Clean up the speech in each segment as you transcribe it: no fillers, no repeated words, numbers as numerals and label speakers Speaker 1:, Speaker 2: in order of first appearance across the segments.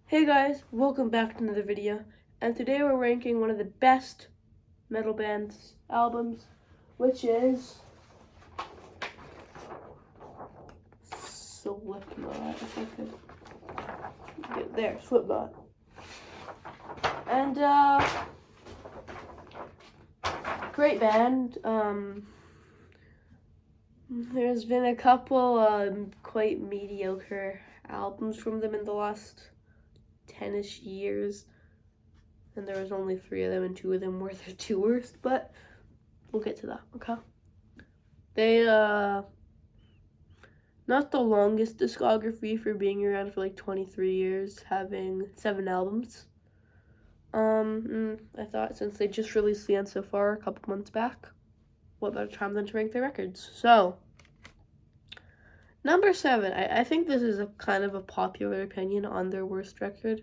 Speaker 1: Hey guys, welcome back to another video, and today we're ranking one of the best metal bands albums, which is Slipknot, if I could get there, Slipknot. And great band. There's been a couple quite mediocre albums from them in the last 10-ish years, and there was only 3 of them, and 2 of them were the 2 worst, but we'll get to that, okay? They, not the longest discography for being around for like 23 years, having 7 albums. I thought since they just released the end so far a couple months back, what better time than to rank their records? So, number 7, I think this is a kind of a popular opinion on their worst record,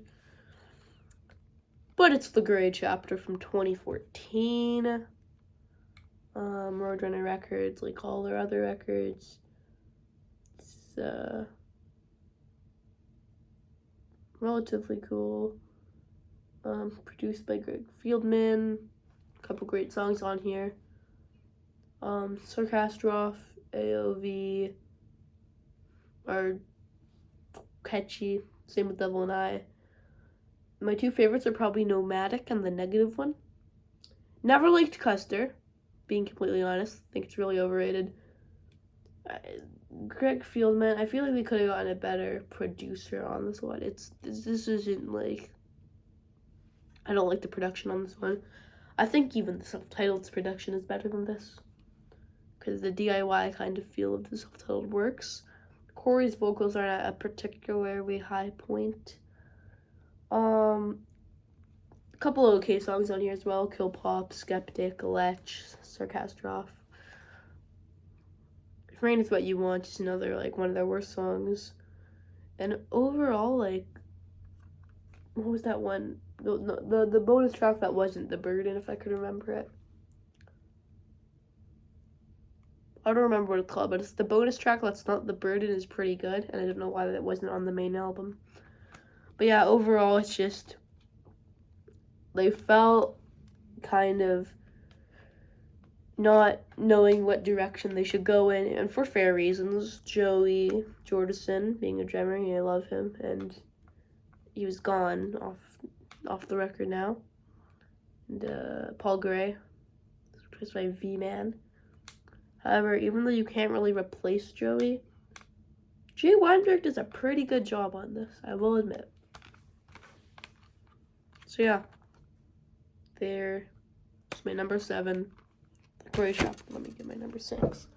Speaker 1: but it's The Gray Chapter from 2014. Roadrunner Records, like all their other records. It's relatively cool. Produced by Greg Fieldman. A couple great songs on here. Sarcastroff, AOV are catchy. Same with Devil and I. My 2 favorites are probably Nomadic and the Negative One. Never liked Custer, being completely honest. I think it's really overrated. Greg Fieldman, I feel like they could have gotten a better producer on this one. This isn't like, I don't like the production on this one. I think even the subtitled production is better than this, because the DIY kind of feel of the subtitled works. Corey's vocals are at a particularly high point. A couple of okay songs on here as well. Kill Pop, Skeptic, Lech, Sarcastroff. If Rain Is What You Want is another, like, one of their worst songs. And overall, like, what was that one? The bonus track that wasn't The Burden, if I could remember it. I don't remember what it's called, but it's the bonus track that's not The Burden is pretty good, and I don't know why that wasn't on the main album. But yeah, overall, it's just, they felt kind of not knowing what direction they should go in, and for fair reasons. Joey Jordison, being a drummer, I love him, and he was gone off the record now. And Paul Gray, replaced by V-Man. However, even though you can't really replace Joey, Jay Weinberg does a pretty good job on this, I will admit. So yeah, there's my number 7. Gray Chapter. Let me get my number 6.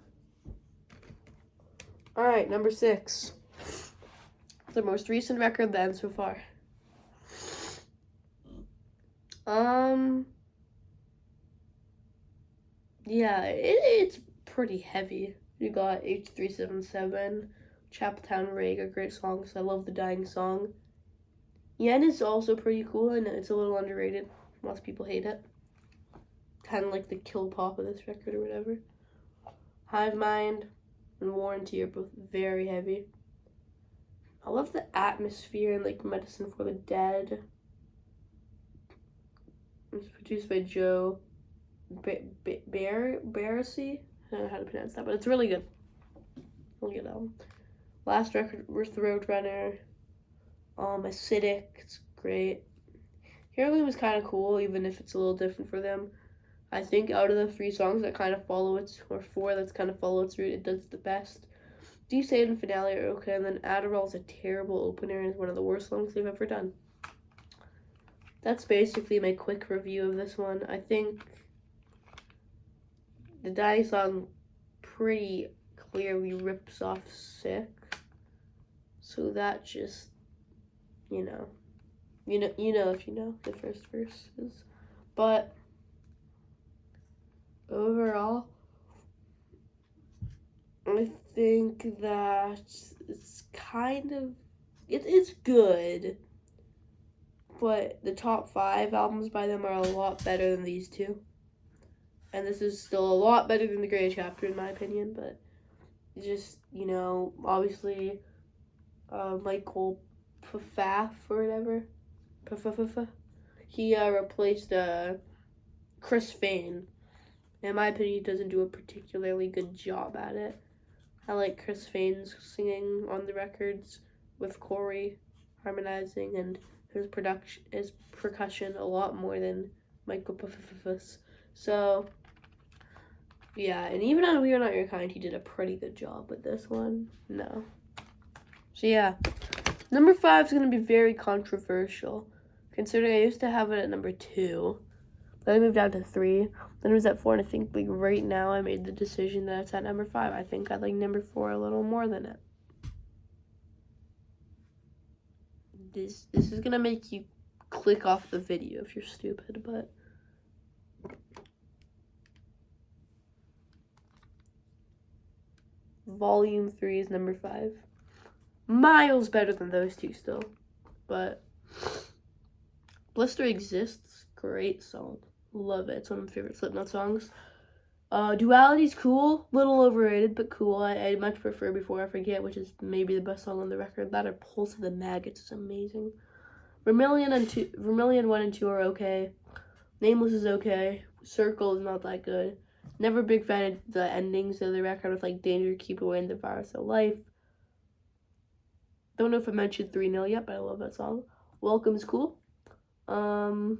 Speaker 1: Alright, number 6. The most recent record then so far. Yeah, it's pretty heavy. You got H377, Chaptown Rig are great songs. I love the Dying Song. Yen is also pretty cool, and it's a little underrated. Most people hate it. Kind of like the Kill Pop of this record or whatever. Hive Mind and Warranty are both very heavy. I love the atmosphere and like Medicine for the Dead. It's produced by Joe Barrissey. I don't know how to pronounce that, but it's really good. Really good album. Last record was The Roadrunner. Acidic, it's great. Heroin was kind of cool, even if it's a little different for them. I think out of the 3 songs that kind of follow its, or 4 that's kind of follow its route, it does the best. D-Sade and Finale are okay, and then Adderall is a terrible opener and is one of the worst songs they've ever done. That's basically my quick review of this one. I think the Dying Song pretty clearly rips off Sick, so that just, you know if you know the first verse is. But overall, I think that it's kind of, it's good, but the top 5 albums by them are a lot better than these 2. And this is still a lot better than The Gray Chapter in my opinion, but just, obviously, Michael Faf or whatever. He replaced Chris Fane. In my opinion, he doesn't do a particularly good job at it. I like Chris Fane's singing on the records with Corey harmonizing and his percussion a lot more than Michael Puff's. So yeah, and even on We Are Not Your Kind, he did a pretty good job with this one. No. So yeah, number 5 is gonna be very controversial, considering I used to have it at number 2. Then I moved down to 3. Then it was at 4, and I think like right now I made the decision that it's at number 5. I think I like number 4 a little more than it. This is gonna make you click off the video if you're stupid, but Volume 3 is number 5. Miles better than those two still, but Blister Exists, great song. Love it. It's one of my favorite Slipknot songs. Duality's cool, little overrated, but cool. I much prefer Before I Forget, which is maybe the best song on the record. That or Pulse of the Maggots is amazing. Vermilion 1 and 2 are okay. Nameless is okay. Circle is not that good. Never a big fan of the endings of the record with like Danger, Keep Away, and The Virus of Life. Don't know if I mentioned 3-0 yet, but I love that song. Welcome's cool. Prelude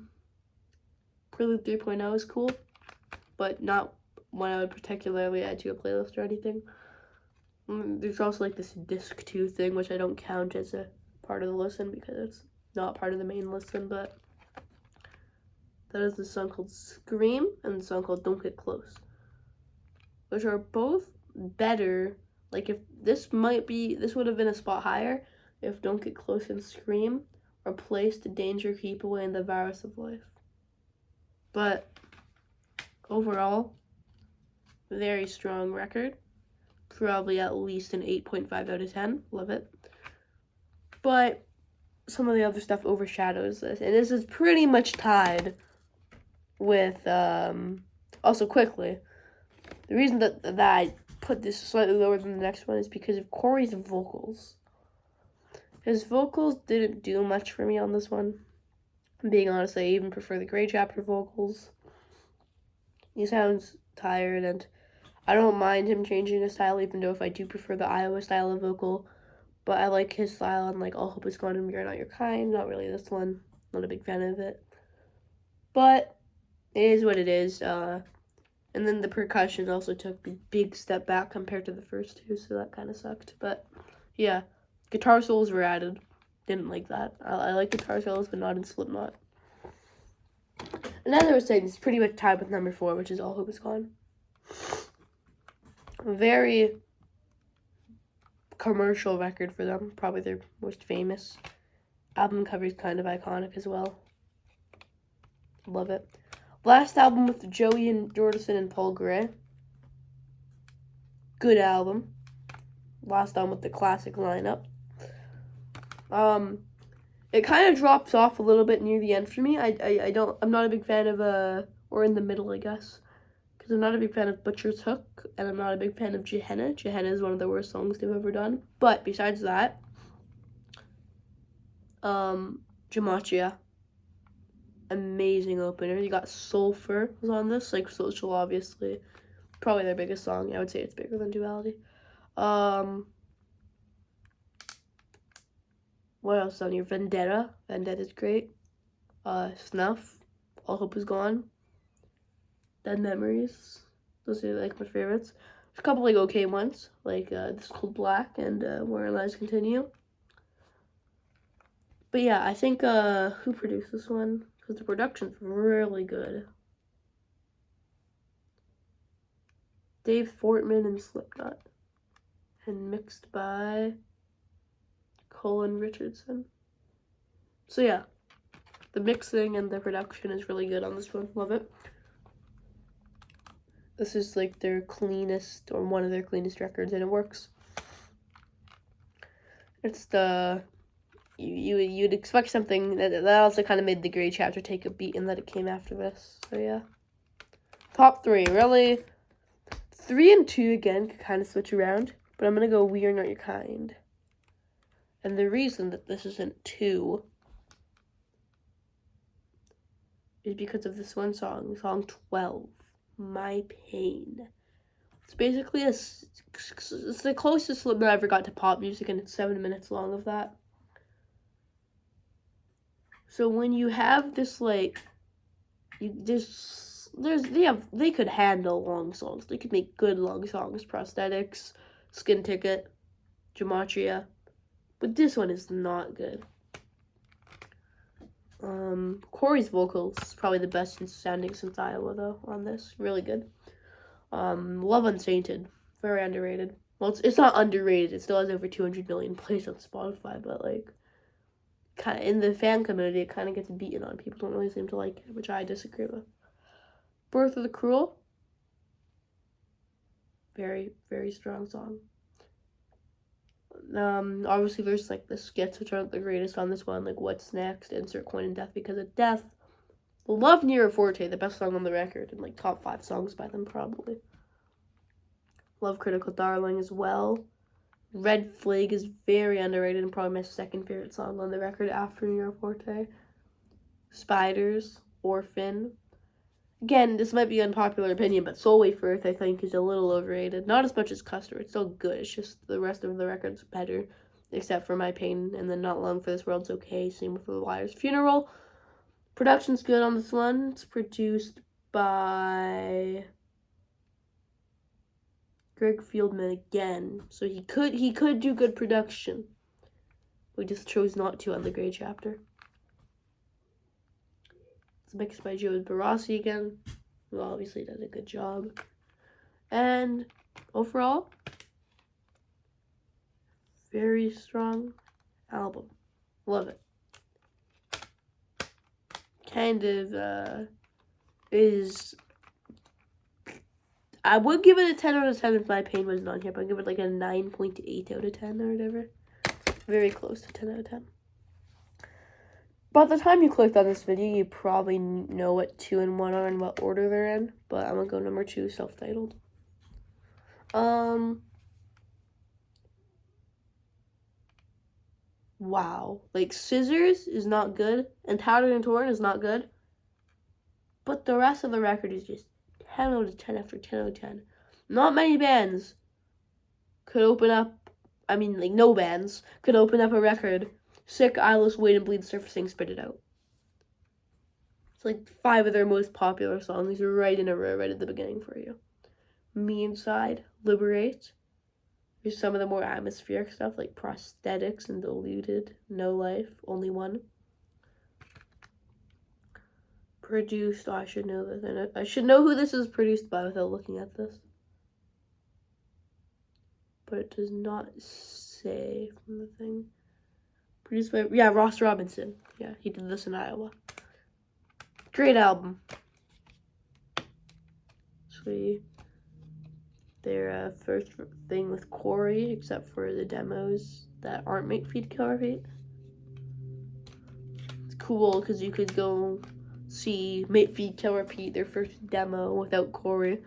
Speaker 1: 3.0 is cool, but not one I would particularly add to a playlist or anything. There's also like this disc 2 thing, which I don't count as a part of the listen because it's not part of the main listen, but that is the song called Scream and the song called Don't Get Close, which are both better. Like if this would have been a spot higher if Don't Get Close and Scream replaced Danger, Keep Away, and The Virus of Life. But overall, very strong record. Probably at least an 8.5 out of 10. Love it. But some of the other stuff overshadows this. And this is pretty much tied with, also quickly, the reason that I put this slightly lower than the next one is because of Corey's vocals. His vocals didn't do much for me on this one. I'm being honest, I even prefer the Gray Chapter vocals. He sounds tired, and I don't mind him changing his style, even though if I do prefer the Iowa style of vocal. But I like his style on like All Hope Is Gone and You're Not Your Kind. Not really this one. Not a big fan of it. But it is what it is. And then the percussion also took a big step back compared to the first two, so that kind of sucked. But yeah, guitar solos were added. Didn't like that. I like guitar solos, but not in Slipknot. And as I was saying, it's pretty much tied with number 4, which is All Hope Is Gone. Very commercial record for them. Probably their most famous. Album cover is kind of iconic as well. Love it. Last album with Joey and Jordison and Paul Gray. Good album. Last album with the classic lineup. It kind of drops off a little bit near the end for me. I'm not a big fan of, or in the middle, I guess. Because I'm not a big fan of Butcher's Hook, and I'm not a big fan of Gehenna. Gehenna is one of the worst songs they've ever done. But besides that, Gematria, amazing opener. You got Sulfur was on this, like Social, obviously. Probably their biggest song. I would say it's bigger than Duality. What else on here? Vendetta. Vendetta's great. Snuff. All Hope Is Gone. Dead Memories. Those are like my favorites. There's a couple like okay ones, like This Cold Black and Where Our Lives Continue. But yeah, I think who produced this one? Because the production's really good. Dave Fortman and Slipknot. And mixed by Colin Richardson. So yeah, the mixing and the production is really good on this one. Love it. This is like their cleanest, or one of their cleanest records, and it works. It's the you'd expect something that also kind of made the Gray Chapter take a beat, and that it came after this. So yeah, top 3 really. 3 and 2 again could kind of switch around, but I'm gonna go We Are Not Your Kind. And the reason that this isn't 2 is because of this one song, song 12, My Pain. It's basically it's the closest Slipknot I ever got to pop music, and it's 7 minutes long of that. So when you have this, like, they could handle long songs. They could make good long songs. Prosthetics, Skin Ticket, Gematria. But this one is not good. Corey's vocals is probably the best sounding since Iowa, though, on this. Really good. Love Unsainted. Very underrated. Well, it's not underrated. It still has over 200 million plays on Spotify, but, like, kind of in the fan community, it kind of gets beaten on. People don't really seem to like it, which I disagree with. Birth of the Cruel. Very, very strong song. Obviously there's, like, the skits, which aren't the greatest on this one, like What's Next, Insert Coin in Death Because of Death. Love Nero Forte, the best song on the record, and, like, top 5 songs by them, probably. Love Critical Darling as well. Red Flag is very underrated and probably my second favorite song on the record after Nero Forte. Spiders, Orphan. Again, this might be unpopular opinion, but Soul Wave Earth, I think, is a little overrated. Not as much as Custer. It's still good. It's just the rest of the record's better, except for My Pain, and then Not Long for This World's okay. Same with The Liar's Funeral. Production's good on this one. It's produced by Greg Fieldman again. So he could do good production. We just chose not to on the Grey Chapter. Mixed by Joe Barassi again, who obviously does a good job. And overall, very strong album. Love it. Kind of is... I would give it a 10 out of 10 if My Pain wasn't on here, but I'd give it like a 9.8 out of 10 or whatever. Very close to 10 out of 10. By the time you clicked on this video, you probably know what 2 and 1 are and what order they're in. But I'm going to go number 2, self-titled. Wow. Like, Scissors is not good, and Tattered and Torn is not good. But the rest of the record is just 10 out of 10 after 10 out of 10. Not many bands could open up, no bands could open up a record. Sick, Eyeless, Wait and Bleed, Surfacing, Spit It Out. It's like 5 of their most popular songs right in a row, right at the beginning for you. Me Inside, Liberate. There's some of the more atmospheric stuff like Prosthetics and Diluted, No Life, Only One. Produced, I should know this. I should know who this is produced by without looking at this. But it does not say from the thing. Produced by, Ross Robinson. Yeah, he did this in Iowa. Great album. Sweet. Their first thing with Corey, except for the demos that aren't Make Feed Kill Repeat. It's cool because you could go see Make Feed Kill Repeat, their first demo without Corey,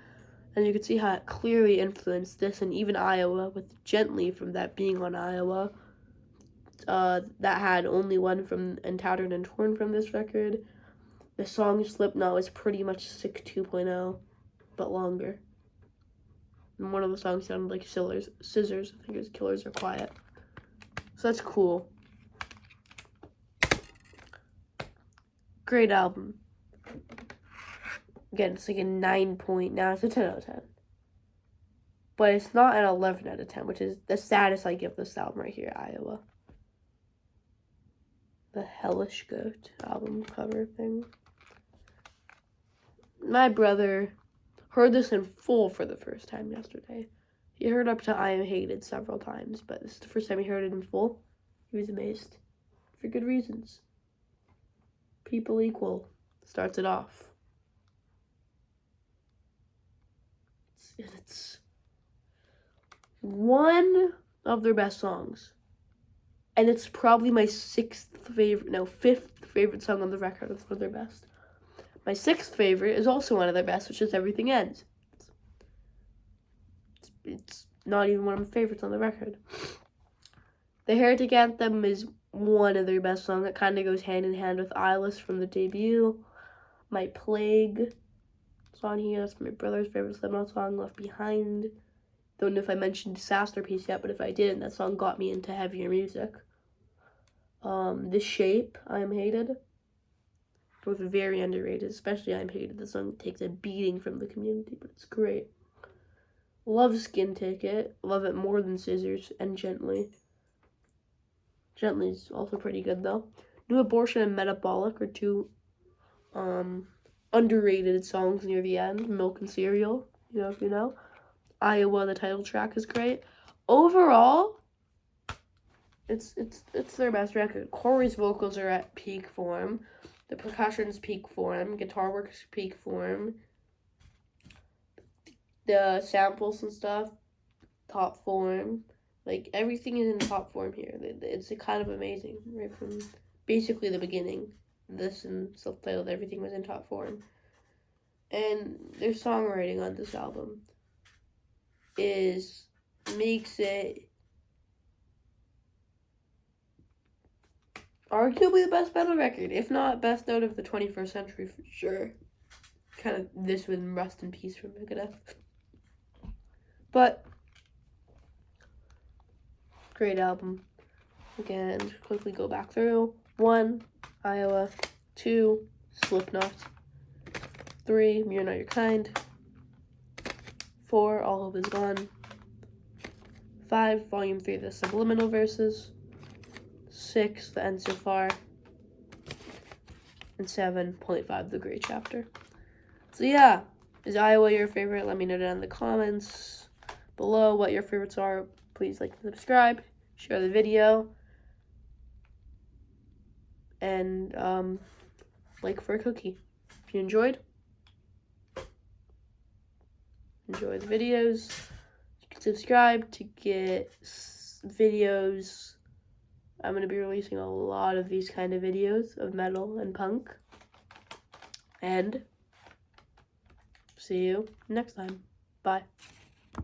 Speaker 1: and you could see how it clearly influenced this and even Iowa, with Gently from that being on Iowa. That had Only One from and Tattered and Torn from this record. The song Slipknot was pretty much Sick 2.0, but longer. And one of the songs sounded like Scissors. I think it was Killers Are Quiet. So that's cool. Great album. Again, it's like a 9 point. Now it's a 10 out of 10. But it's not an 11 out of 10, which is the saddest I give this album right here, Iowa. The Hellish Goat album cover thing. My brother heard this in full for the first time yesterday. He heard up to I Am Hated several times, but this is the first time he heard it in full. He was amazed. For good reasons. People Equal starts it off. It's one of their best songs. And it's probably my fifth favorite song on the record. It's one of their best. My 6th favorite is also one of their best, which is Everything Ends. It's not even one of my favorites on the record. The Heretic Anthem is one of their best songs. It kind of goes hand in hand with Eyeless from the debut. My Plague song here. That's my brother's favorite Slipknot song, Left Behind. Don't know if I mentioned Disaster Piece yet, but if I didn't, that song got me into heavier music. The Shape, I'm Hated. Both very underrated, especially I'm Hated. The song takes a beating from the community, but it's great. Love Skin Ticket. Love it more than Scissors and Gently. Gently's also pretty good though. New Abortion and Metabolic are two underrated songs near the end. Milk and Cereal, if you know. Iowa, the title track, is great. Overall, it's their best record. Corey's vocals are at peak form. The percussion's peak form. Guitar work's peak form. The samples and stuff, top form. Like, everything is in top form here. It's kind of amazing, right from basically the beginning. This and self-titled, everything was in top form. And their songwriting on this album makes it arguably the best metal record, if not best out of the 21st century for sure. Kind of this with Rust in Peace from Megadeth. But great album. Again, quickly go back through. 1, Iowa. 2, Slipknot. 3, You're Not Your Kind. 4, All Hope Is Gone. 5, Volume 3, The Subliminal Verses. 6, The End So Far. And 7, 0.5, The Great Chapter. So yeah, is Iowa your favorite? Let me know down in the comments below what your favorites are. Please like and subscribe, share the video, and like for a cookie. If you enjoy the videos, you can subscribe to get videos. I'm going to be releasing a lot of these kind of videos of metal and punk. And see you next time. Bye.